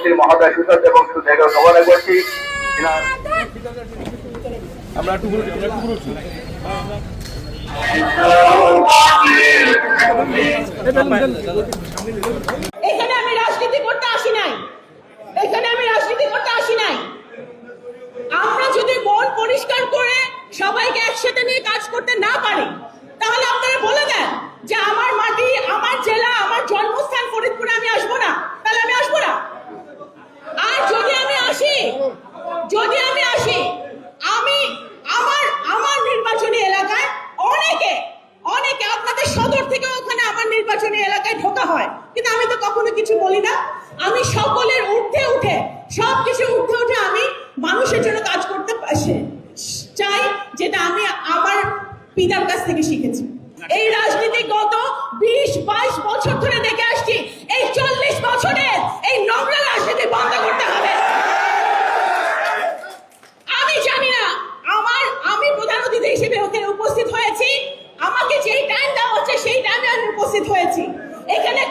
প্রধানমন্ত্রী মহোদয় সুস্বাস্থ্য এবং সুদীর্ঘ কামনা করছি। আমরা একটু বলছি এখানে আমি রাজনীতি করতে আসি নাই, আমরা যদি মন পরিষ্কার করে সবাইকে একসাথে নিয়ে কাজ করতে না পারি, তাহলে আপনারা বলে দেন যে আমার মাটি, আমার জেলা, আমার জন্মস্থান ফরিদপুরে আমি আসবো না, তাহলে আমি আসবো না। আর যদি আমি আসি আমি আমার নির্বাচনী এলাকায় অনেকে আপনাদের সদর থেকে ওখানে আমার নির্বাচনী এলাকায় ঢোকা হয়, কিন্তু আমি তো কখনো কিছু বলি না। আমি সকলের ঊর্ধ্বে উঠে, সবকিছু ঊর্ধ্বে উঠে আমি মানুষের জন্য কাজ করতে চাই, যেটা আমি আমার পিতার কাছ থেকে শিখেছি। এই রাজনীতি গত 20-22 বছর ধরে দেখে আসছি। এই 40 বছরের এই নোংরা রাজনীতি বন্ধ করতে হবে। আমি জানি না, আমি প্রধান অতিথি হিসেবে ওখানে উপস্থিত হয়েছি, আমাকে যেই টাইম দেওয়া হচ্ছে সেই টাইমে আমি উপস্থিত হয়েছি। এখানে